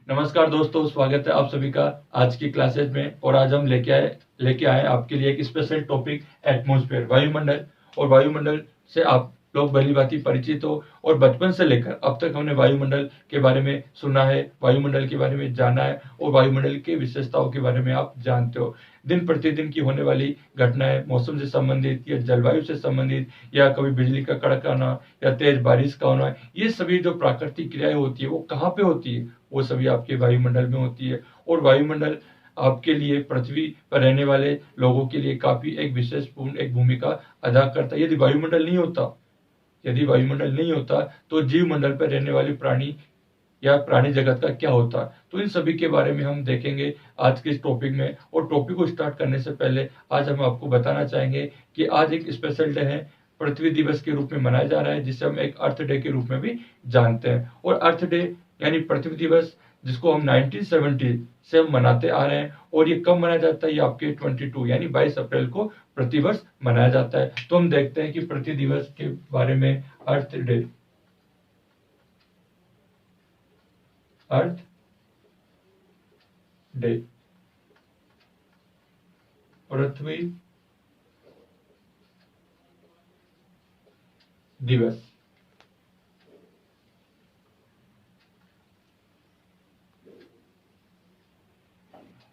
नमस्कार दोस्तों, स्वागत है आप सभी का आज की क्लासेज में। और आज हम लेके आए आपके लिए एक स्पेशल टॉपिक, एटमॉस्फेयर, वायुमंडल। और वायुमंडल से आप लोग भली भांति परिचित हो, और बचपन से लेकर अब तक हमने वायुमंडल के बारे में सुना है, वायुमंडल के बारे में जाना है, और वायुमंडल की विशेषताओं के बारे में आप जानते हो। दिन प्रतिदिन की होने वाली घटनाएं, मौसम से संबंधित या जलवायु से संबंधित, या कभी बिजली का कड़काना या तेज बारिश का होना, ये सभी जो प्राकृतिक क्रियाएं होती है वो कहाँ पे होती है? वो सभी आपके वायुमंडल में होती है। और वायुमंडल आपके लिए, पृथ्वी पर रहने वाले लोगों के लिए काफी एक विशेषपूर्ण एक भूमिका अदा करता है। यदि वायुमंडल नहीं होता तो जीव मंडल पर रहने वाले प्राणी या प्राणी जगत का क्या होता। तो इन सभी के बारे में हम देखेंगे आज के इस टॉपिक में। और टॉपिक को स्टार्ट करने से पहले आज हम आपको बताना चाहेंगे कि आज एक स्पेशल डे है, पृथ्वी दिवस के रूप में मनाया जा रहा है, जिसे हम एक अर्थ डे के रूप में भी जानते हैं। और अर्थ डे यानी पृथ्वी दिवस, जिसको हम 1970 से हम मनाते आ रहे हैं। और ये कब मनाया जाता है? ये आपके 22 यानी 22 अप्रैल को प्रतिवर्ष मनाया जाता है। तो हम देखते हैं कि पृथ्वी दिवस के बारे में। अर्थ डे, अर्थ डे, पृथ्वी दिवस।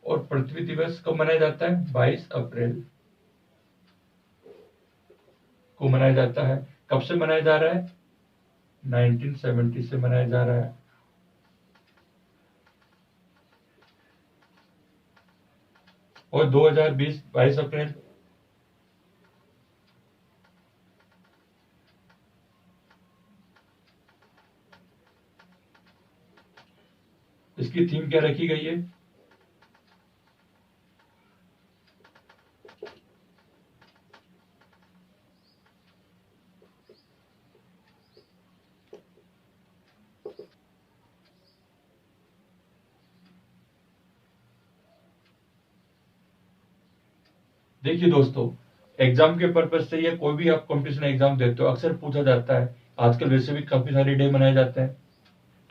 और पृथ्वी दिवस कब मनाया जाता है? 22 अप्रैल को मनाया जाता है। कब से मनाया जा रहा है? 1970 से मनाया जा रहा है। और 2020 22 अप्रैल, इसकी थीम क्या रखी गई है? देखिए दोस्तों, एग्जाम के पर्पज से या कोई भी आप कंपटीशन एग्जाम देते हो, अक्सर पूछा जाता है। आजकल वैसे भी काफी सारे डे मनाए जाते हैं,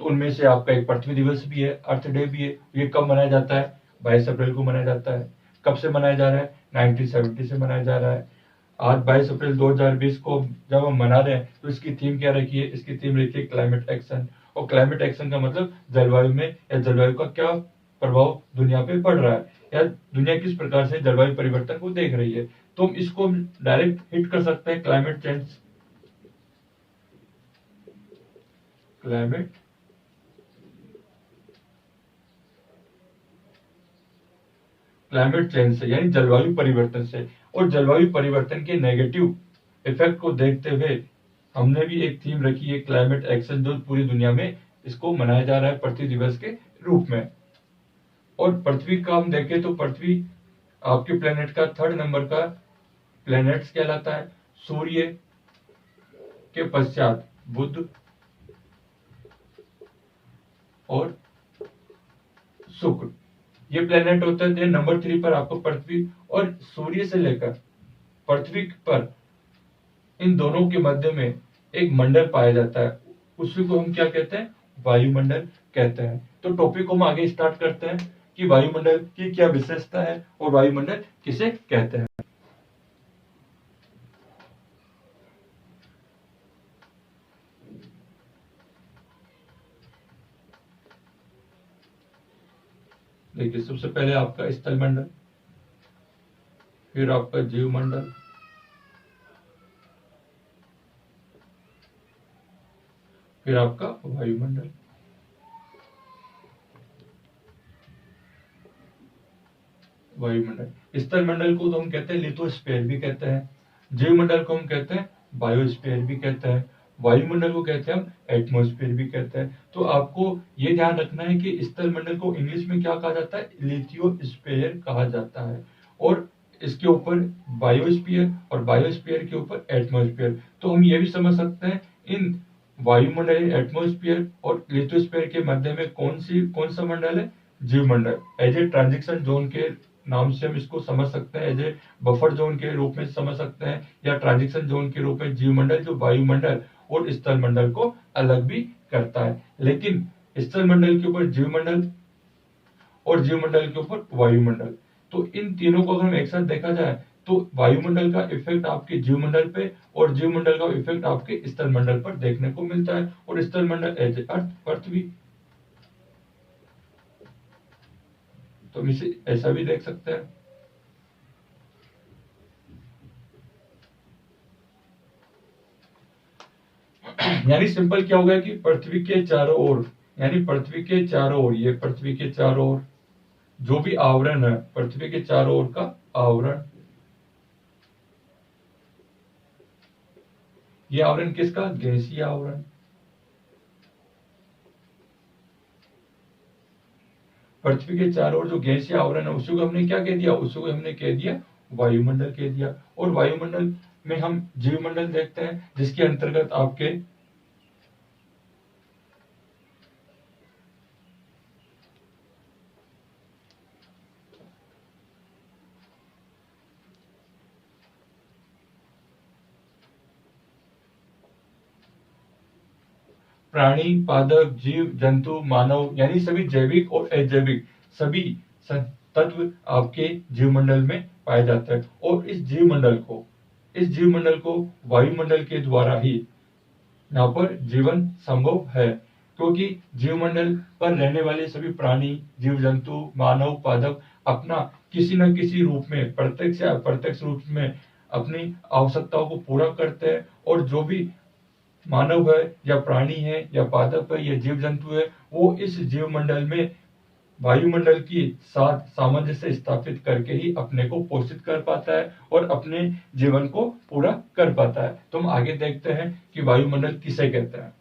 तो उनमें से आपका एक पृथ्वी दिवस भी है, अर्थ डे भी है। ये कब मनाया जाता है? 22 अप्रैल को मनाया जाता है। कब से मनाया जा रहा है? 1970 से मनाया जा रहा है। आज 22 अप्रैल 2020 को जब हम मना रहे हैं, तो इसकी थीम क्या रखी है? इसकी थीम रखी है क्लाइमेट एक्शन। और क्लाइमेट एक्शन का मतलब जलवायु में या जलवायु का क्या प्रभाव दुनिया पे पड़ रहा है, या दुनिया किस प्रकार से जलवायु परिवर्तन को देख रही है। तो हम इसको डायरेक्ट हिट कर सकते हैं, climate change, climate climate change से, यानी जलवायु परिवर्तन से। और जलवायु परिवर्तन के नेगेटिव इफेक्ट को देखते हुए हमने भी एक थीम रखी है, क्लाइमेट एक्शन, जो पूरी दुनिया में इसको मनाया जा रहा है पृथ्वी दिवस के रूप में। और पृथ्वी का हम देखें तो पृथ्वी आपके प्लेनेट का 3rd नंबर का प्लेनेट्स कहलाता है। सूर्य के पश्चात बुध और शुक्र, ये प्लेनेट होते हैं। नंबर 3 पर आपको पृथ्वी, और सूर्य से लेकर पृथ्वी पर इन दोनों के मध्य में एक मंडल पाया जाता है। उसी को हम क्या कहते हैं? वायुमंडल कहते हैं। तो टॉपिक को हम आगे स्टार्ट करते हैं कि वायुमंडल की क्या विशेषता है और वायुमंडल किसे कहते हैं। देखिए, सबसे पहले आपका स्थलमंडल, फिर आपका जीवमंडल, फिर आपका वायुमंडल। वायुमंडल, स्थलमंडल को तो हम कहते हैं लिथोस्फीयर भी कहते हैं। जीवमंडल को हम कहते हैं बायोस्फीयर भी कहते हैं। वायुमंडल को कहते हैं हम एटमॉस्फेयर भी कहते हैं। तो आपको ये ध्यान रखना है कि स्थलमंडल को इंग्लिश में क्या कहा जाता है? लिथोस्फीयर कहा जाता है। और इसके ऊपर बायोस्फीयर, और बायोस्फीयर के ऊपर एटमॉस्फेयर। तो हम ये भी समझ सकते हैं, इन वायुमंडल, एटमॉस्फेयर और लिथोस्फीयर के मध्य में कौन सा मंडल है? जीवमंडल। एज ए ट्रांजिशन जोन के नाम से हम इसको समझ सकते हैं, एज ए बफर जोन के रूप में समझ सकते हैं, या ट्रांजिशन जोन के रूप में जीवमंडल, जो वायुमंडल और स्थलमंडल को अलग भी करता है। लेकिन स्थलमंडल के ऊपर जीवमंडल और जीवमंडल के ऊपर वायुमंडल। तो इन तीनों को अगर हम एक साथ देखा जाए तो वायुमंडल का इफेक्ट आपके जीवमंडल पे और जीवमंडल का इफेक्ट आपके स्थलमंडल पर देखने को मिलता है। और स्थलमंडल एज अर्थ, पृथ्वी, तो हम इसे ऐसा भी देख सकते हैं। यानी सिंपल क्या हो गया कि पृथ्वी के चारों ओर, यानी पृथ्वी के चारों ओर, ये पृथ्वी के चारों ओर जो भी आवरण है, पृथ्वी के चारों ओर का आवरण, ये आवरण किसका? गैसीय आवरण। पृथ्वी के चारों ओर जो गैसीय आवरण है उसी को हमने क्या कह दिया? उसी को हमने कह दिया वायुमंडल कह दिया। और वायुमंडल में हम जीवमंडल देखते हैं जिसके अंतर्गत आपके प्राणी, पादप, जीव जंतु, मानव, यानी सभी जैविक और अजैविक सभी तत्व आपके जीवमंडल में पाए जाते हैं। और इस जीवमंडल को वायुमंडल के द्वारा ही यहाँ पर जीवन संभव है, क्योंकि जीवमंडल पर रहने वाले सभी प्राणी, जीव जंतु, मानव, पादप अपना किसी न किसी रूप में, प्रत्यक्ष या अप्रत्यक्ष रूप में अपनी आवश्यकताओं को पूरा करते हैं। और जो भी मानव है या प्राणी है या पादप है या जीव जंतु है, वो इस जीवमंडल में वायुमंडल की साथ सामंजस्य स्थापित करके ही अपने को पोषित कर पाता है और अपने जीवन को पूरा कर पाता है। तो हम आगे देखते हैं कि वायुमंडल किसे कहते हैं।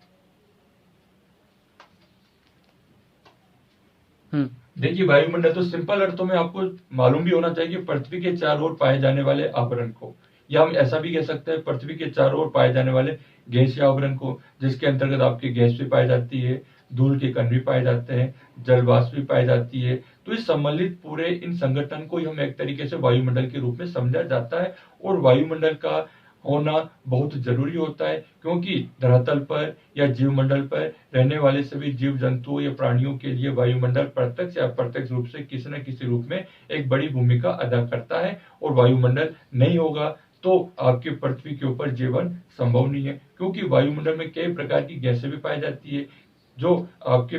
देखिए, वायुमंडल तो सिंपल अर्थों में आपको मालूम भी होना चाहिए कि पृथ्वी के चारों ओर पाए जाने वाले आवरण को, या हम ऐसा भी कह सकते हैं पृथ्वी के चारों ओर पाए जाने वाले गैसीय आवरण को, जिसके अंतर्गत आपकी गैस भी पाई जाती है, धूल के कण भी पाए जाते हैं, जलवाष्प भी पाई जाती है। तो इस सम्मिलित पूरे इन संगठन को ही हम एक तरीके से वायुमंडल के रूप में समझा जाता है। और वायुमंडल का होना बहुत जरूरी होता है, क्योंकि धरातल पर या जीवमंडल पर रहने वाले सभी जीव जंतुओं या प्राणियों के लिए वायुमंडल प्रत्यक्ष या अप्रत्यक्ष रूप से किसी न किसी रूप में एक बड़ी भूमिका अदा करता है। और वायुमंडल नहीं होगा तो आपके पृथ्वी के ऊपर जीवन संभव नहीं है, क्योंकि वायुमंडल में कई प्रकार की गैसें भी पाई जाती है जो आपके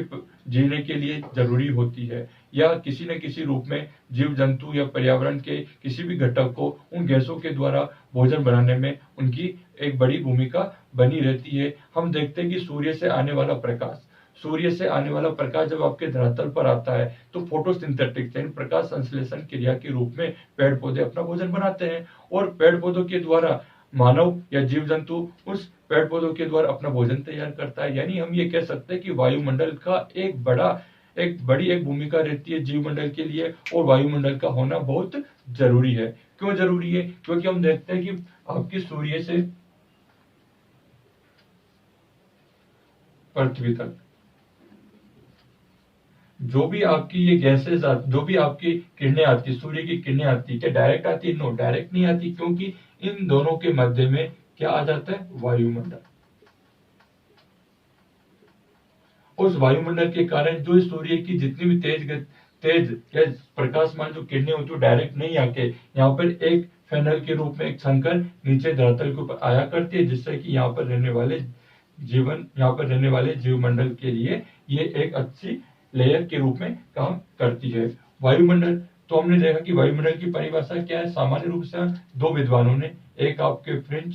जीने के लिए जरूरी होती है, या किसी न किसी रूप में जीव जंतु या पर्यावरण के किसी भी घटक को उन गैसों के द्वारा भोजन बनाने में उनकी एक बड़ी भूमिका बनी रहती है। हम देखते हैं कि सूर्य से आने वाला प्रकाश जब आपके धरातल पर आता है तो फोटोसिंथेटिक यानी प्रकाश संश्लेषण क्रिया के रूप में पेड़ पौधे अपना भोजन बनाते हैं, और पेड़ पौधों के द्वारा मानव या जीव जंतु उस पेड़ पौधों के द्वारा अपना भोजन तैयार करता है। यानी हम ये कह सकते हैं कि वायुमंडल का एक बड़ी भूमिका रहती है जीवमंडल के लिए, और वायुमंडल का होना बहुत जरूरी है। क्यों जरूरी है? क्योंकि हम देखते हैं कि आपकी सूर्य से पृथ्वी तक जो भी आपकी ये गैसेज जो भी आपकी किरणें आती, सूर्य की किरणें आती, क्या डायरेक्ट आती है? नो, डायरेक्ट नहीं आती, क्योंकि इन दोनों के मध्य में क्या आ जाता है? वायुमंडल। उस वायुमंडल के कारण जो सूर्य की जितनी भी तेज या प्रकाशमान जो किरणें होती है डायरेक्ट नहीं आके यहाँ पर एक फैनल के रूप में एक छनकर नीचे धरातल के ऊपर आया करती है, जिससे कि यहाँ पर रहने वाले जीवमंडल के लिए ये एक अच्छी लेयर के रूप में काम करती है। वायुमंडल, तो हमने देखा कि वायुमंडल की परिभाषा क्या है। सामान्य रूप से दो विद्वानों ने, एक आपके फ्रेंच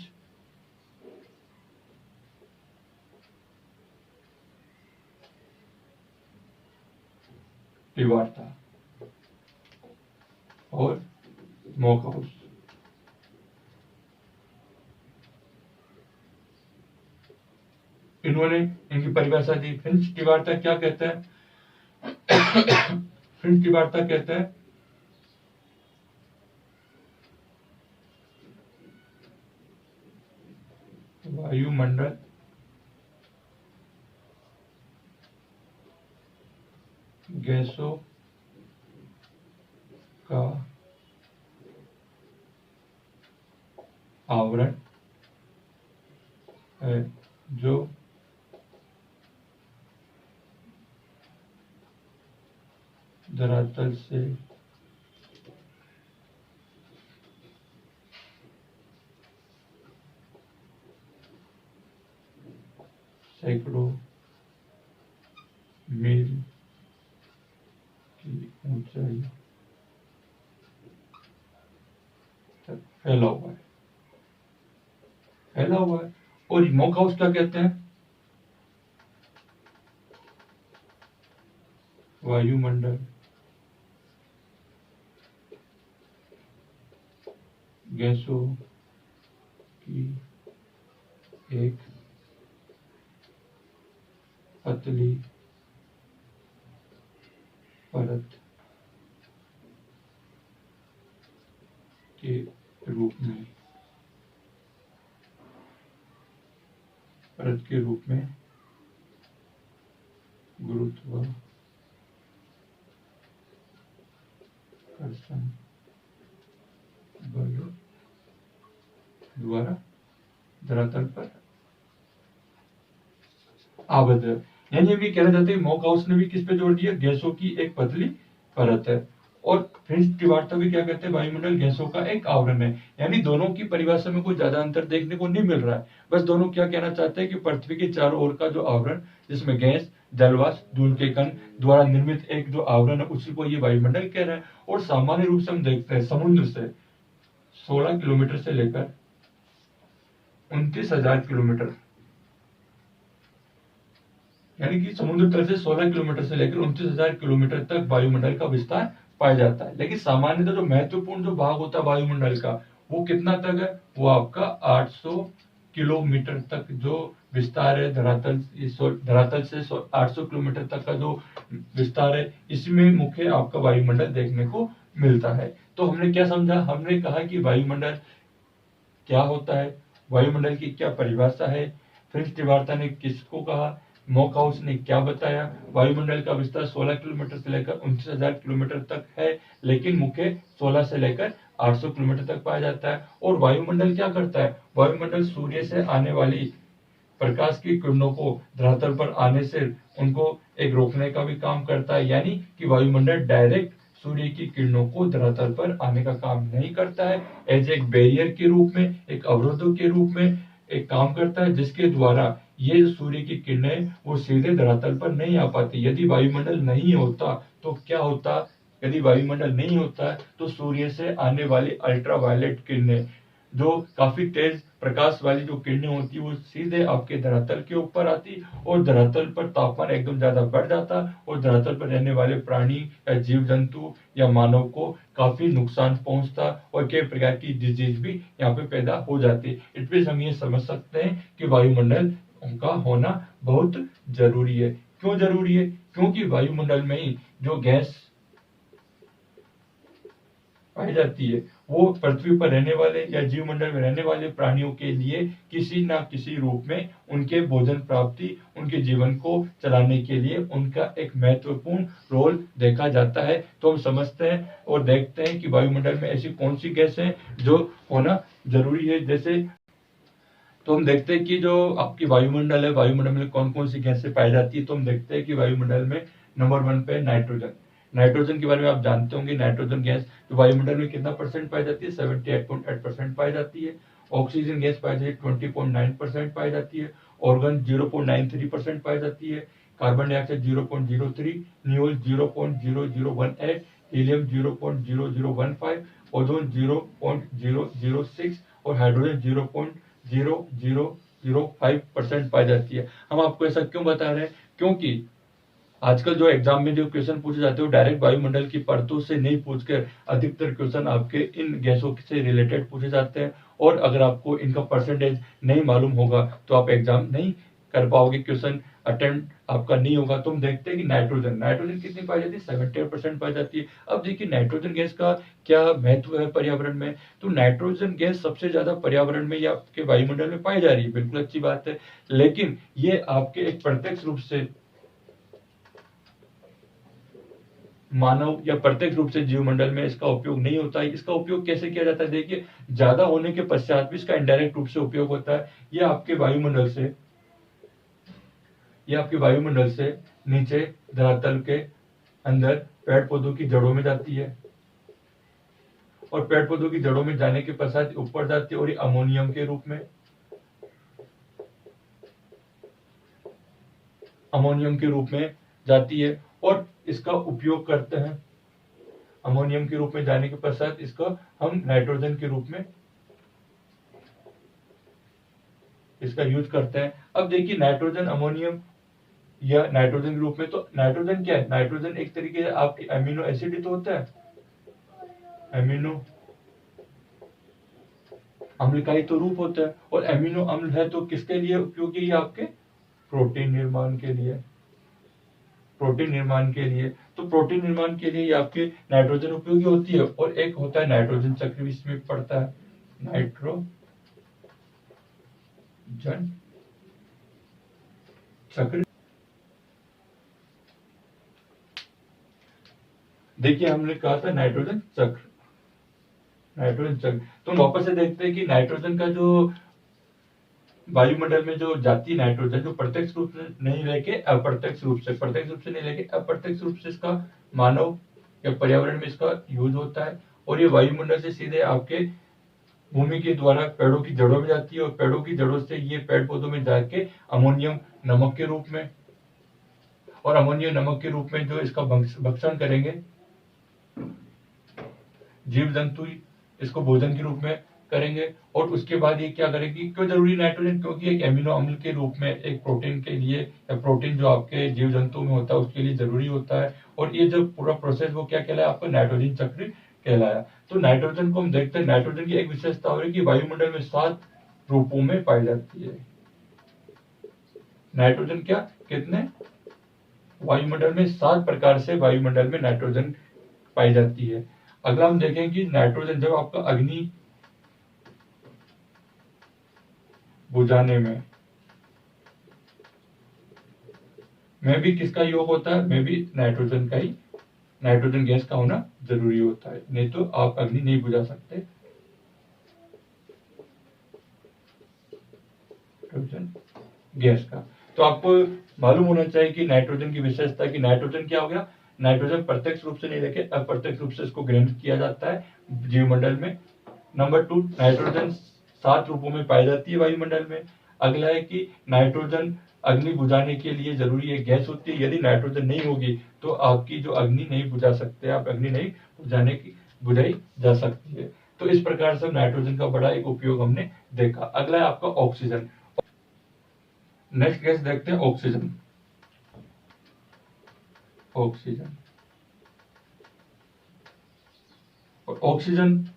टिवार्ता और मोकहाउस, इन्होंने इनकी परिभाषा दी। फ्रेंच टिवार्ता क्या कहता है? फ्रेंच टिवार्ता कहता है वायुमंडल गैसों का आवरण है जो धरातल से सैकड़ों मील की ऊंचाई तक फैला हुआ है, फैला हुआ है। और स्मोक हाउस क्या कहते हैं? वायुमंडल गैसों की एक पतली परत के रूप में, परत के रूप में गुरुत्वाकर्षण बल द्वारा धरातल पर आबद्ध है। यानी भी कहना चाहते हैं स्मोक हाउस ने भी किस पे जोड़ दिया? गैसों की एक पतली परत है। और फ्रिंज टिवार्टा भी क्या कहते हैं? वायुमंडल गैसों का एक आवरण है। यानी दोनों की परिभाषा में कोई ज्यादा अंतर देखने को नहीं मिल रहा है। बस दोनों क्या कहना चाहते हैं कि पृथ्वी के चारों ओर का जो आवरण, जिसमें गैस, जलवाष्प, धूल के कण द्वारा निर्मित एक जो आवरण है, उसी को ये वायुमंडल कह रहे हैं। और सामान्य रूप से हम देखते हैं समुद्र से 16 किलोमीटर से लेकर 29,000 किलोमीटर, यानी कि समुद्र तल से 16 किलोमीटर से लेकर 29,000 किलोमीटर तक वायुमंडल का विस्तार पाया जाता है। लेकिन सामान्यतः जो महत्वपूर्ण जो भाग होता है वायुमंडल का, वो कितना तक है? वो आपका 800 किलोमीटर तक जो विस्तार है धरातल से 800 किलोमीटर तक का जो विस्तार है, इसमें मुख्य आपका वायुमंडल देखने को मिलता है। तो हमने क्या समझा? हमने कहा कि वायुमंडल क्या होता है, वायुमंडल की क्या परिभाषा है, फ्रिंज टिवार्टा ने किसको कहा, स्मोक हाउस ने क्या बताया। वायुमंडल का विस्तार 16 किलोमीटर से लेकर 29,000 किलोमीटर तक है, लेकिन मुख्य 16 से लेकर 800 किलोमीटर तक पाया जाता है। और वायुमंडल क्या करता है? वायुमंडल सूर्य से आने वाली प्रकाश की किरणों को धरातल पर आने से उनको एक रोकने का भी काम करता है। यानी कि वायुमंडल डायरेक्ट सूर्य की किरणों को धरातल पर आने का काम नहीं करता है। एज एक बैरियर के रूप में, एक अवरोधक के रूप में एक काम करता है, जिसके द्वारा ये जो सूर्य की किरणें वो सीधे धरातल पर नहीं आ पाती। यदि वायुमंडल नहीं होता तो क्या होता? यदि वायुमंडल नहीं होता तो सूर्य से आने वाली अल्ट्रावायलेट किरणें, जो काफी तेज प्रकाश वाली जो किरणें होती, वो सीधे आपके धरातल के ऊपर आती और धरातल पर तापमान एकदम ज्यादा बढ़ जाता और धरातल पर रहने वाले प्राणी या जीव जंतु या मानव को काफी नुकसान पहुंचता और कई प्रकार की डिजीज भी यहाँ पे पैदा हो जाती। इसलिए हम ये समझ सकते हैं कि वायुमंडल का होना बहुत जरूरी है। क्यों जरूरी है? क्योंकि वायुमंडल में ही जो गैस पाई जाती है, वो पृथ्वी पर रहने वाले या जीवमंडल में रहने वाले प्राणियों के लिए किसी ना किसी रूप में उनके भोजन प्राप्ति, उनके जीवन को चलाने के लिए उनका एक महत्वपूर्ण रोल देखा जाता है। तो हम समझते हैं और देखते हैं कि वायुमंडल में ऐसी कौन सी गैस है जो होना जरूरी है। जैसे तो हम देखते हैं कि जो आपकी वायुमंडल है, वायुमंडल में कौन कौन सी गैसें पाई जाती है। तो हम देखते हैं कि वायुमंडल में नंबर 1 पे नाइट्रोजन। नाइट्रोजन के बारे में आप जानते होंगे, नाइट्रोजन गैस तो वायुमंडल में कितना परसेंट पाई जाती है? 78.8% पाई जाती है। ऑक्सीजन गैस पाई जाती है 20.9% पाई जाती है। ऑर्गन 0.93% पाई जाती है। कार्बन डाइऑक्साइड 0.03, न्यूल 0.0018, हीलियम 0.0015, ओजोन 0.006 और हाइड्रोजन 0.0005% पाई जाती है। हम आपको ऐसा क्यों बता रहे हैं? क्योंकि आजकल जो एग्जाम में जो क्वेश्चन पूछे जाते हैं वो डायरेक्ट वायुमंडल की परतों से नहीं पूछकर अधिकतर क्वेश्चन आपके इन गैसों से रिलेटेड पूछे जाते हैं। और अगर आपको इनका परसेंटेज नहीं मालूम होगा तो आप एग्जाम नहीं कर पाओगे, क्वेश्चन अटेम्प्ट आपका नहीं होगा। तो हम देखते हैं कि नाइट्रोजन, नाइट्रोजन कितनी पाई जाती है? 78% पाई जाती है। अब देखिए नाइट्रोजन गैस का क्या महत्व है पर्यावरण में। तो नाइट्रोजन गैस सबसे ज्यादा पर्यावरण में या आपके वायुमंडल में पाई जा रही है, बिल्कुल अच्छी बात है। लेकिन ये आपके एक प्रत्यक्ष रूप से मानव या प्रत्यक्ष रूप से जीवमंडल में इसका उपयोग नहीं होता है। इसका उपयोग कैसे किया जाता है? देखिए, ज्यादा होने के पश्चात भी इसका इनडायरेक्ट रूप से उपयोग होता है। ये आपके वायुमंडल से नीचे धरातल के अंदर पेड़ पौधों की जड़ों में जाती है, और पेड़ पौधों की जड़ों में जाने के पश्चात ऊपर जाती है और ये अमोनियम के रूप में जाती है, और इसका उपयोग करते हैं। अमोनियम के रूप में जाने के पश्चात इसका हम नाइट्रोजन के रूप में इसका यूज करते हैं। अब देखिए नाइट्रोजन अमोनियम या नाइट्रोजन के रूप में, तो नाइट्रोजन क्या है? नाइट्रोजन एक तरीके से आपकी अमीनो एसिड ही तो होता है, अमीनो अम्ल का ही तो रूप होता है, और अमीनो अम्ल है तो किसके लिए उपयोगी है? आपके प्रोटीन निर्माण के लिए, प्रोटीन निर्माण के लिए। तो प्रोटीन निर्माण के लिए आपके नाइट्रोजन उपयोगी होती है, और एक होता है नाइट्रोजन चक्र भी इसमें पड़ता है, नाइट्रोजन चक्र। देखिए हमने कहा था नाइट्रोजन चक्र, नाइट्रोजन चक्र। तो वापस से देखते हैं कि नाइट्रोजन का जो वायुमंडल में जो जाती है नाइट्रोजन, जो प्रत्यक्ष रूप से नहीं लेके अप्रत्यक्ष रूप से, प्रत्यक्ष रूप से नहीं लेके अप्रत्यक्ष रूप से इसका मानव या पर्यावरण में इसका यूज होता है, और ये वायुमंडल से सीधे आपके भूमि के द्वारा पेड़ों की जड़ों में जाती है, और पेड़ों की जड़ों से ये पेड़ पौधों में जाके अमोनियम नमक के रूप में, और अमोनियम नमक के रूप में जो इसका भक्षण करेंगे जीव जंतु, इसको भोजन के रूप में करेंगे। और उसके बाद ये क्या करेगी? क्यों जरूरी नाइट्रोजन? क्योंकि एक एमिनो अम्ल के रूप में एक प्रोटीन के लिए, या प्रोटीन जो आपके जीव जंतु में होता है उसके लिए जरूरी होता है, और ये जो पूरा प्रोसेस वो क्या कहलाया? आपको नाइट्रोजन चक्र कहलाया। तो नाइट्रोजन को हम देखते हैं, नाइट्रोजन की एक विशेषता हो रही है कि वायुमंडल में 7 रूपों में पाई जाती है। नाइट्रोजन क्या, कितने? वायुमंडल में 7 प्रकार से वायुमंडल में नाइट्रोजन पाई जाती है। अगला हम देखें कि नाइट्रोजन जब आपका अग्नि बुझाने में भी किसका योग होता है? में भी नाइट्रोजन का ही, नाइट्रोजन गैस का होना जरूरी होता है, नहीं तो आप अग्नि नहीं बुझा सकते। नाइट्रोजन गैस का तो आपको मालूम होना चाहिए कि नाइट्रोजन की विशेषता, कि नाइट्रोजन क्या हो गया? नाइट्रोजन प्रत्यक्ष रूप से नहीं लेके अप्रत्यक्ष रूप से इसको ग्रहण किया जाता है जीवमंडल में। नंबर 2, नाइट्रोजन 7 रूपों में पाई जाती है वायुमंडल में। अगला है कि नाइट्रोजन अग्नि बुझाने के लिए जरूरी है गैस होती है, यदि नाइट्रोजन नहीं होगी तो आपकी जो अग्नि नहीं बुझा सकते, आप अग्नि नहीं बुझाई जा सकती है। तो इस प्रकार से नाइट्रोजन का बड़ा एक उपयोग हमने देखा। अगला है आपका ऑक्सीजन। नेक्स्ट गैस देखते हैं ऑक्सीजन। ऑक्सीजन, और ऑक्सीजन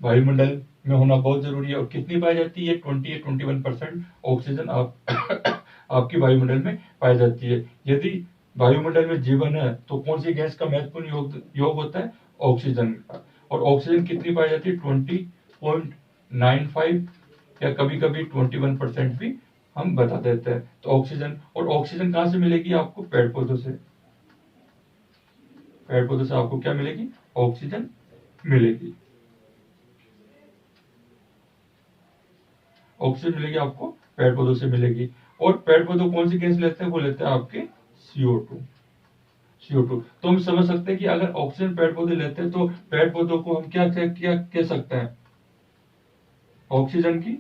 वायुमंडल में होना बहुत जरूरी है, और कितनी पाई जाती है? 21% ऑक्सीजन आपकी वायुमंडल में पाई जाती है। यदि वायुमंडल में जीवन है तो कौन सी गैस का महत्वपूर्ण योग होता है? ऑक्सीजन का। और ऑक्सीजन कितनी पाई जाती है? 20.95 या कभी कभी 21% भी हम बता देते हैं। तो ऑक्सीजन, और ऑक्सीजन कहां से मिलेगी आपको? पेड़ पौधों से। पेड़ पौधों से आपको क्या मिलेगी? ऑक्सीजन मिलेगी। ऑक्सीजन मिलेगी आपको, पेड़ पौधों से मिलेगी। और पेड़ पौधे कौन सी गैस लेते हैं? वो लेते हैं आपके CO2। तो हम समझ सकते हैं कि अगर ऑक्सीजन पेड़ पौधे लेते हैं तो पेड़ पौधों को हम क्या कह सकते हैं? ऑक्सीजन की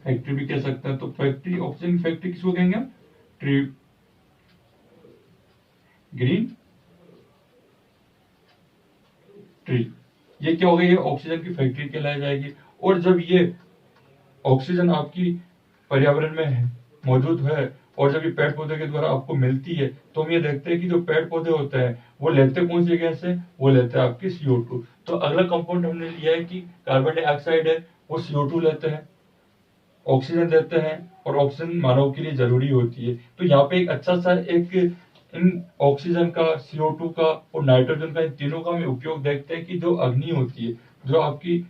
फैक्ट्री भी कह सकते हैं। तो फैक्ट्री, ऑक्सीजन की फैक्ट्री किसको कहेंगे हम? Tree, green tree. ये क्या हो गई? ये ऑक्सीजन की फैक्ट्री कहलाई जाएगी। और जब ये ऑक्सीजन आपकी पर्यावरण में मौजूद है, और जब ये पेड़ पौधे के द्वारा आपको मिलती है, तो हम ये देखते हैं कि जो पेड़ पौधे होते हैं वो लेते कौन सी गैस है? वो लेते हैं आपकी CO2। तो अगला कंपाउंड हमने लिया है कि कार्बन डाइऑक्साइड है, वो CO2 लेते हैं, ऑक्सीजन देते हैं, और ऑक्सीजन मानव के लिए जरूरी होती है। तो यहाँ पे एक अच्छा सा एक इन ऑक्सीजन का, CO2 का और नाइट्रोजन का, इन तीनों का हम उपयोग देखते हैं कि जो अग्नि होती है, जो आपकी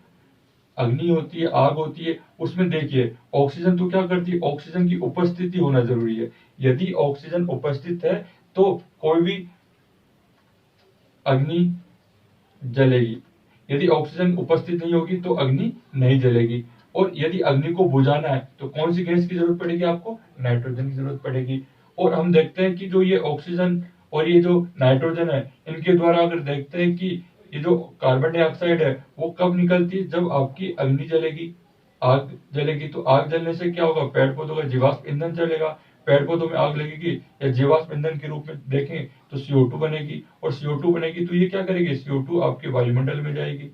अग्नि होती है, आग होती है, उसमें देखिए ऑक्सीजन तो क्या करती है? ऑक्सीजन की उपस्थिति होना जरूरी है। यदि ऑक्सीजन उपस्थित है तो कोई भी अग्नि जलेगी, यदि ऑक्सीजन उपस्थित नहीं होगी तो अग्नि नहीं जलेगी। और यदि अग्नि को बुझाना है तो कौन सी गैस की जरूरत पड़ेगी? आपको नाइट्रोजन की जरूरत पड़ेगी। और हम देखते हैं कि जो ये ऑक्सीजन और ये जो नाइट्रोजन है, इनके द्वारा अगर देखते हैं कि ये जो कार्बन डाइऑक्साइड है वो कब निकलती है? जब आपकी अग्नि जलेगी, आग जलेगी। तो आग जलने से क्या होगा? पेड़ पौधों का जीवाश्म ईंधन चलेगा। पेड़ पौधों में आग लगेगी या जीवाश्म ईंधन के रूप में देखें तो CO2 बनेगी, और CO2 बनेगी तो ये क्या करेगी? CO2 आपके वायुमंडल में जाएगी,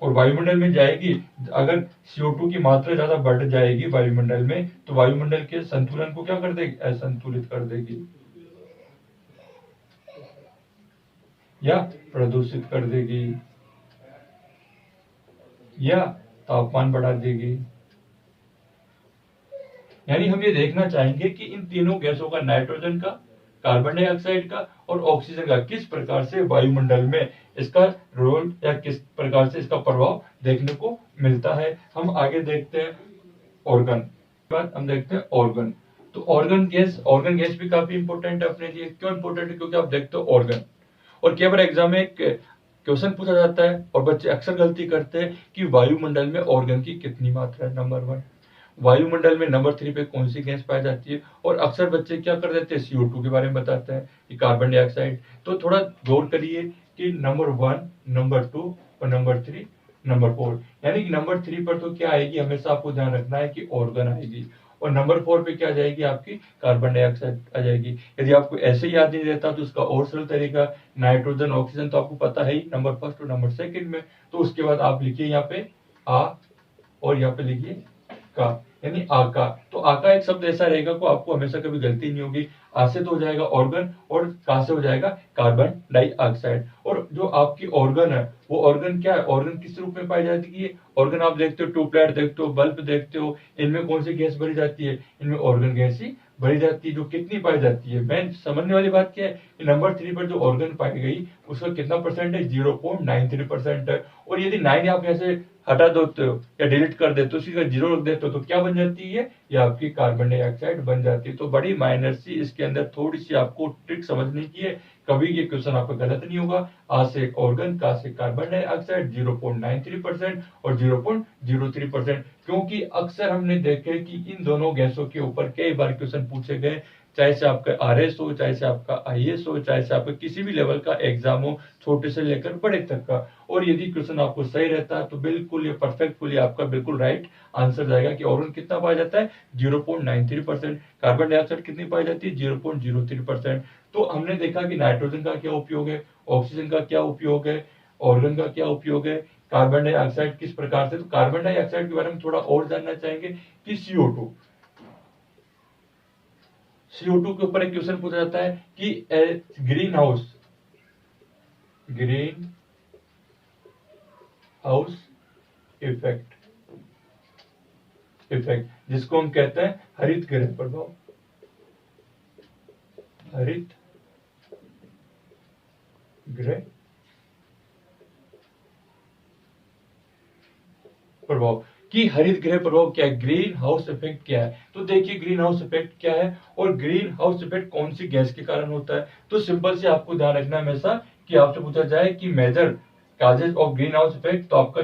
और वायुमंडल में जाएगी। अगर CO2 की मात्रा ज्यादा बढ़ जाएगी वायुमंडल में तो वायुमंडल के संतुलन को क्या कर देगी? असंतुलित कर देगी या प्रदूषित कर देगी या तापमान बढ़ा देगी। यानी हम ये देखना चाहेंगे कि इन तीनों गैसों का, नाइट्रोजन का, कार्बन डाइऑक्साइड का और ऑक्सीजन का, किस प्रकार से वायुमंडल में इसका रोल या किस प्रकार से इसका प्रभाव देखने को मिलता है। हम आगे देखते हैं ऑर्गन। बाद हम देखते हैं ऑर्गन। तो ऑर्गन गैस भी काफी इंपॉर्टेंट है अपने लिए। क्यों इंपॉर्टेंट है? क्योंकि आप देखते हो ऑर्गन, और कई बार एग्जाम में क्वेश्चन पूछा जाता है और बच्चे अक्सर गलती करते हैं कि वायुमंडल में ऑर्गन की कितनी मात्रा है। नंबर 1 वायुमंडल में, नंबर 3 पे कौन सी गैस पाई जाती है। और अक्सर बच्चे क्या कर देते हैं? CO2 के बारे में बताते हैं कि कार्बन डाइऑक्साइड। तो थोड़ा गौर करिए कि नंबर 1, नंबर 2 और नंबर 3, नंबर 4, यानी कि नंबर 3 पर तो क्या आएगी? हमेशा आपको ध्यान रखना है कि ऑर्गन आएगी, और नंबर 4 पे क्या जाएगी? आपकी कार्बन डाइऑक्साइड आ जाएगी। यदि आपको ऐसे याद नहीं रहता तो उसका और सरल तरीका, नाइट्रोजन, ऑक्सीजन तो आपको पता है ही नंबर 1 और नंबर 2 में। तो उसके बाद आप लिखिए यहाँ पे आ, और यहाँ पे लिखिए का, यानी आका। तो आका एक शब्द ऐसा रहेगा को आपको हमेशा कभी गलती नहीं होगी। आ से तो हो जाएगा ऑर्गन, और का से हो जाएगा कार्बन डाइऑक्साइड। और जो आपकी ऑर्गन है वो ऑर्गन क्या है? ऑर्गन किस रूप में पाई जाती है? ऑर्गन आप देखते हो, ट्यूबलाइट देखते हो, बल्ब देखते हो, इनमें कौन सी गैस भरी जाती है? इनमें ऑर्गन गैस ही भरी जाती है। जो कितनी पाई जाती है? मैं समझने वाली बात क्या है, नंबर 3 पर जो ऑर्गन पाई गई उसका कितना परसेंट है? 0.93% है। और यदि 9 आप ऐसे हटा देते हो या डिलीट कर देते हो, उसकी जगह 0 रख देते हो, तो क्या बन जाती है? ये आपकी कार्बन डाइऑक्साइड बन जाती है। तो बड़ी माइनर सी इसके अंदर थोड़ी सी आपको ट्रिक समझने की है, कभी ये क्वेश्चन आपका गलत नहीं होगा। आ से ऑर्गन, का से कार्बन डाइऑक्साइड, 0.93% और 0.03%। क्योंकि अक्सर हमने देखे कि इन दोनों गैसों के ऊपर कई बार क्वेश्चन पूछे गए, चाहे से आपका RS हो, चाहे से आपका IAS हो, चाहे से आपका किसी भी लेवल का एग्जाम हो, छोटे से लेकर बड़े तक का। और यदि क्वेश्चन आपको सही रहता है तो बिल्कुल ये परफेक्टफुली आपका बिल्कुल राइट आंसर जाएगा कि ऑर्गन कितना पाया जाता है? 0.93%। कार्बन डाइऑक्साइड कितनी पाई जाती है? 0.03%। तो हमने देखा कि नाइट्रोजन का क्या उपयोग है, ऑक्सीजन का क्या उपयोग है, ऑर्गन का क्या उपयोग है, कार्बन डाइऑक्साइड किस प्रकार से। तो कार्बन डाइऑक्साइड के बारे में थोड़ा और जानना चाहेंगे कि CO2 के ऊपर एक क्वेश्चन पूछा जाता है कि ग्रीन हाउस इफेक्ट जिसको हम कहते हैं हरित गृह प्रभाव। हरित गृह प्रभाव कि हरित गृह प्रभाव क्या है, ग्रीन हाउस इफेक्ट क्या है। तो देखिए ग्रीन हाउस इफेक्ट क्या है और ग्रीन हाउस इफेक्ट कौन सी गैस के कारण होता है। तो सिंपल से आपको ध्यान रखना है हमेशा कि आपसे पूछा जाए कि major causes of greenhouse effect, तो आपका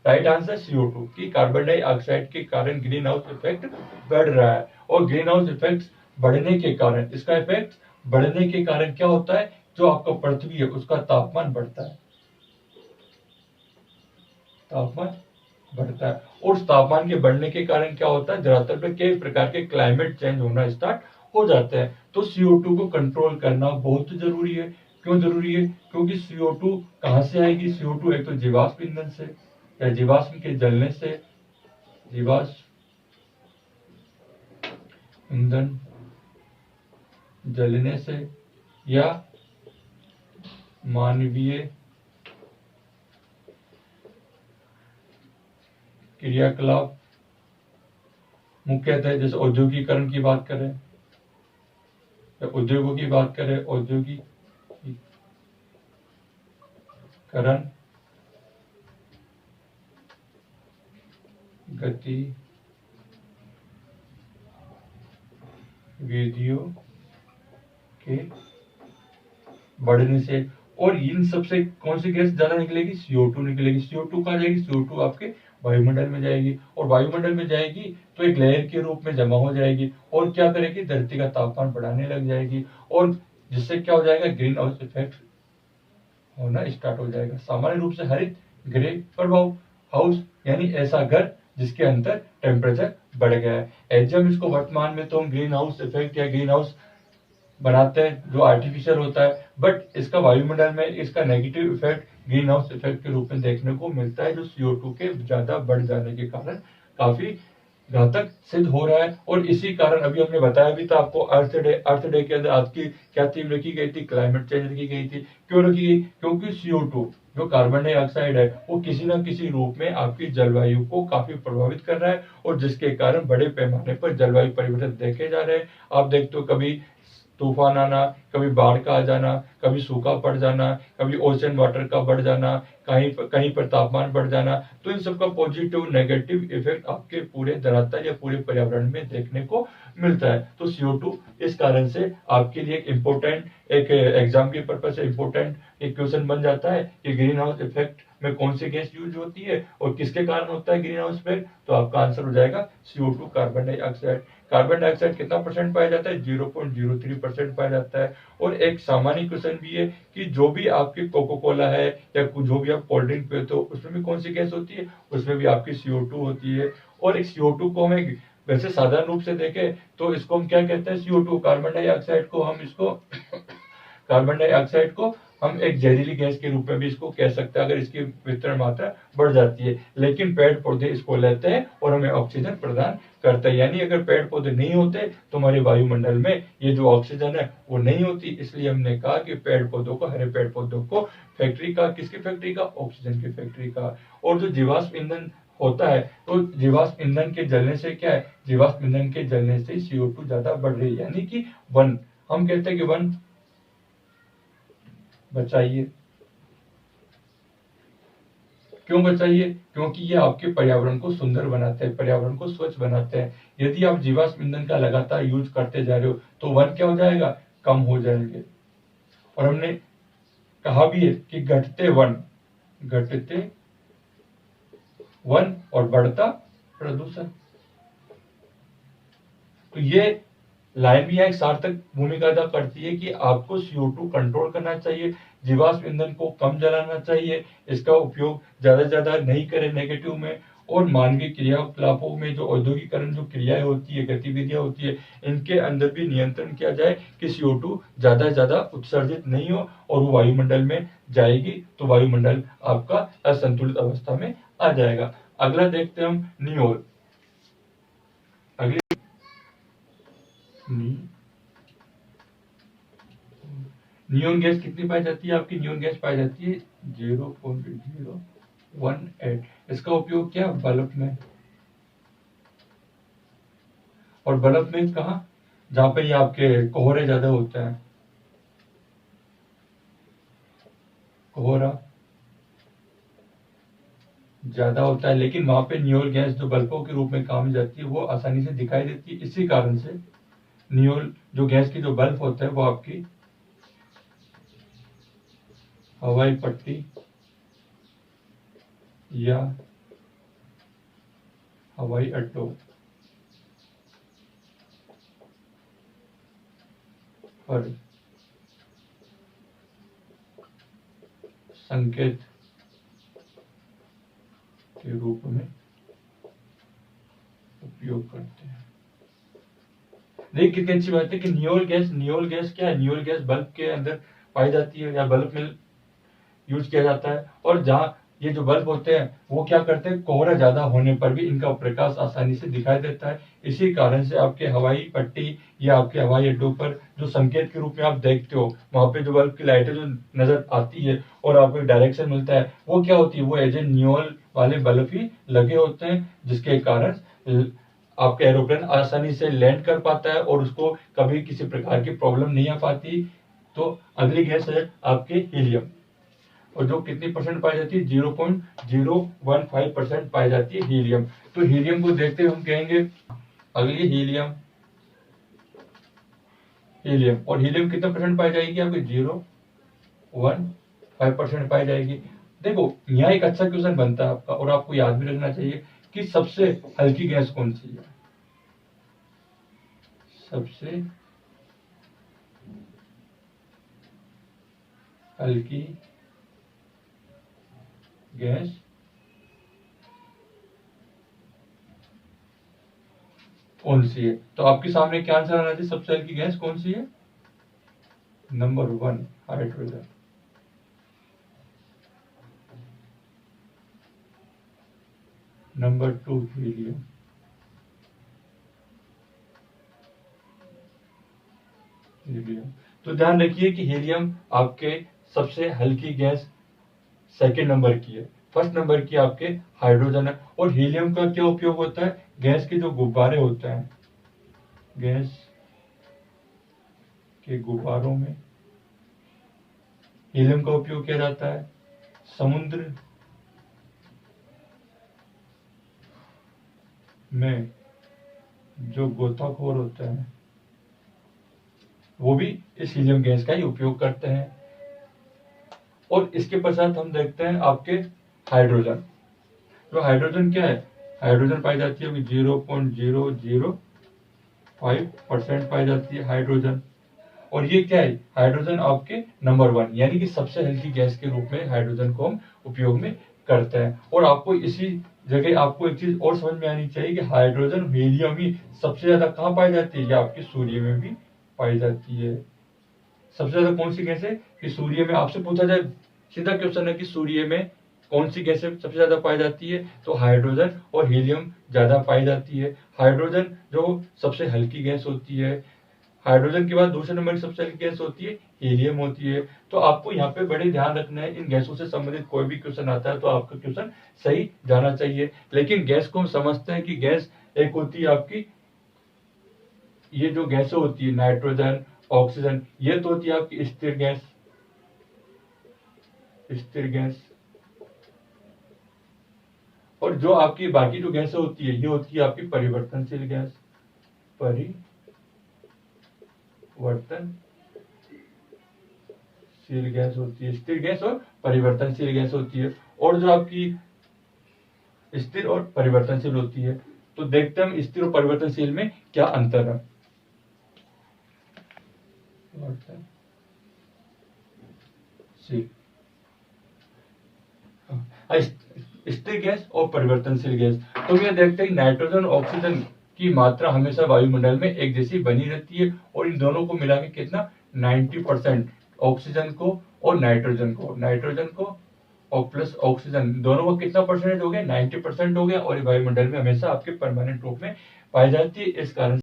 राइट आंसर CO2 की कार्बन डाइऑक्साइड के कारण ग्रीन हाउस इफेक्ट बढ़ रहा है। और ग्रीन हाउस इफेक्ट बढ़ने के कारण, इसका इफेक्ट बढ़ने के कारण क्या होता है? जो आपका पृथ्वी है उसका तापमान बढ़ता है, तापमान बढ़ता है। और उस तापमान के बढ़ने के कारण क्या होता है? धरातल पे कई प्रकार के क्लाइमेट चेंज होना स्टार्ट हो जाते हैं। तो CO2 को कंट्रोल करना बहुत जरूरी है। क्यों जरूरी है? क्योंकि CO2 कहां से आएगी? CO2 एक तो जीवाश्म ईंधन से या जीवाश्म के जलने से, जीवाश्म ईंधन जलने से, या मानवीय क्रियाकलाप, मुख्यतः जैसे औद्योगिकरण की बात करें या उद्योगों की बात करें, औद्योगिकरण, गतिविधियों के बढ़ने से, और इन सबसे कौन सी गैस ज्यादा निकलेगी? CO2 निकलेगी। CO2 कहाँ जाएगी? CO2 आपके वायुमंडल में जाएगी, और वायुमंडल में जाएगी तो एक लेयर के रूप में जमा हो जाएगी और क्या करेगी? धरती का तापमान बढ़ाने लग जाएगी, और जिससे क्या हो जाएगा? ग्रीन हाउस इफेक्ट होना स्टार्ट हो जाएगा। सामान्य रूप से हरित गृह प्रभाव हाउस यानी ऐसा घर जिसके अंदर टेम्परेचर बढ़ गया है। एग्जाम इसको वर्तमान में तो हम ग्रीन हाउस इफेक्ट या ग्रीन हाउस बनाते हैं जो आर्टिफिशियल होता है, बट इसका वायुमंडल में इसका negative effect green house effect के रूप में देखने को मिलता है, जो CO2 के ज्यादा बढ़ जाने के कारण काफी घातक सिद्ध हो रहा है। और इसी कारण अभी हमने बताया भी था आपको, अर्थ डे के अंदर आज की क्या थीम रखी गई थी? क्लाइमेट चेंज रखी गई थी। क्यों रखी गई? क्योंकि CO2 जो कार्बन डाइऑक्साइड है वो किसी न किसी रूप में आपकी जलवायु को काफी प्रभावित कर रहा है, और जिसके कारण बड़े पैमाने पर जलवायु परिवर्तन देखे जा रहे हैं। आप देखते हो कभी तूफान आना, कभी बाढ़ का आ जाना, कभी सूखा पड़ जाना, कभी ओशन वाटर का बढ़ जाना, कहीं पर तापमान बढ़ जाना। तो इन सबका पॉजिटिव नेगेटिव इफेक्ट आपके पूरे धरातल या पूरे पर्यावरण में देखने को मिलता है। तो CO2 इस कारण से आपके लिए एक इम्पोर्टेंट, एक एग्जाम के पर्पज से इम्पोर्टेंट एक क्वेश्चन बन जाता है कि ग्रीन हाउस इफेक्ट में कौन सी गैस यूज होती है और किसके कारण होता है ग्रीन हाउस इफेक्ट? तो आपका आंसर हो जाएगा CO2, carbon dioxide. Carbon dioxide कितना परसेंट पाया जाता है? 0.03% पाया जाता है। और एक सामान्य क्वेश्चन भी है कि जो भी आपकी कोको कोला है या जो भी आप कोल्ड ड्रिंक पीते हो उसमें भी कौन सी गैस होती है? उसमें भी आपकी CO2 होती है। और एक CO2 को हमें वैसे साधारण रूप से देखें तो इसको हम क्या कहते हैं? CO2 कार्बन डाइऑक्साइड को हम इसको कार्बन डाइऑक्साइड को हम एक जहरीली गैस के रूप में भी इसको कह सकते हैं अगर इसकी वितरण मात्रा बढ़ जाती है। लेकिन पेड़ पौधे इसको लेते हैं और हमें ऑक्सीजन प्रदान करते हैं। यानी अगर पेड़ पौधे नहीं होते तो हमारे वायुमंडल में ये जो ऑक्सीजन है वो नहीं होती। इसलिए हमने कहा कि पेड़ पौधों को, हरे पेड़ पौधों को फैक्ट्री का, किसकी फैक्ट्री का? ऑक्सीजन की फैक्ट्री का। और जो जीवाश्म ईंधन होता है, तो जीवाश्म ईंधन के जलने से क्या है? जीवाश्म ईंधन के जलने से CO2 ज्यादा बढ़ रही है। यानी कि वन, हम कहते हैं कि वन बचाइए। क्यों बचाइए? क्योंकि ये आपके पर्यावरण को सुंदर बनाते हैं, पर्यावरण को स्वच्छ बनाते हैं। यदि आप जीवाश्म ईंधन का लगातार यूज करते जा रहे हो तो वन क्या हो जाएगा? कम हो जाएंगे। और हमने कहा भी है कि घटते वन और बढ़ता प्रदूषण। तो ये लाइन भी एक सार्थक भूमिका अदा करती है कि आपको CO2 कंट्रोल करना चाहिए, जीवाश्म ईंधन को कम जलाना चाहिए, इसका उपयोग ज्यादा से ज्यादा नहीं करें नेगेटिव में। और मानवीय क्रियाकलापों में जो औद्योगिकरण जो क्रियाएं होती है, गतिविधियां होती है, इनके अंदर भी नियंत्रण किया जाए कि CO2 ज्यादा से ज्यादा उत्सर्जित नहीं हो और वो वायुमंडल में जाएगी तो वायुमंडल आपका असंतुलित अवस्था में आ जाएगा। अगला देखते हैं हम नियोल। अगली नियोन गैस कितनी पाई जाती है? आपकी नियोन गैस पाई जाती है 0.018। इसका उपयोग क्या? बल्ब में। और बल्ब में कहा? जहां पे ये आपके कोहरे ज्यादा होते हैं, कोहरा ज्यादा होता है, लेकिन वहां पे नियोल गैस जो बल्बों के रूप में काम में जाती है वो आसानी से दिखाई देती है। इसी कारण से नियोल जो गैस की जो बल्ब होते हैं वो आपकी हवाई पट्टी या हवाई अड्डों पर संकेत के रूप में उपयोग करते हैं। देखिए कितनी अच्छी बात है कि नियोल गैस क्या है? नियोल गैस बल्ब के अंदर पाई जाती है या बल्ब में यूज किया जाता है। और जहाँ ये जो बल्ब होते हैं वो क्या करते हैं? कोहरा ज्यादा होने पर भी इनका प्रकाश आसानी से दिखाई देता है। इसी कारण से आपके हवाई पट्टी या आपके हवाई अड्डों पर जो संकेत के रूप में आप देखते हो, वहां पे जो बल्ब की लाइटें जो नजर आती है और आपको डायरेक्शन मिलता है, वो क्या होती है? वो एज ए नियोल वाले बल्ब ही लगे होते हैं, जिसके कारण आपका एरोप्लेन आसानी से लैंड कर पाता है और उसको कभी किसी प्रकार की प्रॉब्लम नहीं आ पाती। तो अगली गैस है आपके हीलियम, और जो कितनी परसेंट पाई जाती है? 0.015% पाई जाती है हीलियम। तो हीलियम को देखते हुए हम कहेंगे अगली हीलियम। हीलियम, और हीलियम कितना परसेंट पाई जाएगी? आपकी 0.1 5% पाई जाएगी। देखो यहाँ एक अच्छा क्वेश्चन बनता है आपका, और आपको याद भी रखना चाहिए कि सबसे हल्की गैस कौन सी है। सबसे हल्की गैस कौन सी है? तो आपके सामने क्या आंसर आना चाहिए? सबसे हल्की गैस कौन सी है? Number 1 hydrogen. Number 2 helium. Helium. तो ध्यान रखिए कि हीलियम आपके सबसे हल्की गैस सेकंड नंबर की है। फर्स्ट नंबर की आपके हाइड्रोजन है। और हीलियम का क्या उपयोग होता है? गैस के जो गुब्बारे होते हैं, गैस के गुब्बारों में हीलियम का उपयोग किया जाता है। समुद्र में जो गोताखोर होते हैं वो भी इस हीलियम गैस का ही उपयोग करते हैं। और इसके पश्चात हम देखते हैं आपके हाइड्रोजन। तो हाइड्रोजन क्या है? हाइड्रोजन पाई जाती है 0.005% पाई जाती है हाइड्रोजन। और ये क्या है? हाइड्रोजन आपके नंबर 1 यानी कि सबसे हल्की गैस के रूप में हाइड्रोजन को हम उपयोग में करते हैं। और आपको इसी जगह आपको एक चीज और समझ में आनी चाहिए कि हाइड्रोजन हीलियम ही सबसे ज्यादा कहाँ पाई जाती है? ये आपके सूर्य में भी पाई जाती है। सबसे ज्यादा कौन सी गैस है कि सूर्य में? आपसे पूछा जाए, सीधा क्वेश्चन है कि सूर्य में कौन सी गैसें सबसे ज्यादा पाई जाती है? तो हाइड्रोजन और हीलियम ज्यादा पाई जाती है। हाइड्रोजन जो सबसे हल्की गैस होती है, हाइड्रोजन के बाद दूसरे नंबर की सबसे हल्की गैस होती है हीलियम होती है। तो आपको यहाँ पे बड़े ध्यान रखना है, इन गैसों से संबंधित कोई भी क्वेश्चन आता है तो आपका क्वेश्चन सही जाना चाहिए। लेकिन गैस को हम समझते हैं कि गैस एक होती है आपकी, ये जो गैसें होती है नाइट्रोजन, ऑक्सीजन, ये तो होती है आपकी स्थिर गैस। स्थिर गैस। और जो आपकी बाकी जो गैसें होती है ये होती है आपकी परिवर्तनशील गैस। परिवर्तनशील गैस होती है। स्थिर गैस और परिवर्तनशील गैस होती है। और जो आपकी स्थिर और परिवर्तनशील होती है, तो देखते हैं हम स्थिर और परिवर्तनशील में क्या अंतर है। स्थिर गैस और परिवर्तनशील गैस। तो ये देखते हैं नाइट्रोजन और ऑक्सीजन की मात्रा हमेशा वायुमंडल में एक जैसी बनी रहती है। और इन दोनों को मिला के कितना? 90%। ऑक्सीजन को और नाइट्रोजन को और प्लस ऑक्सीजन, दोनों को कितना परसेंटेज हो गया? 90% हो गया। और वायुमंडल में हमेशा आपके परमानेंट रूप में पाई जाती है। इस कारण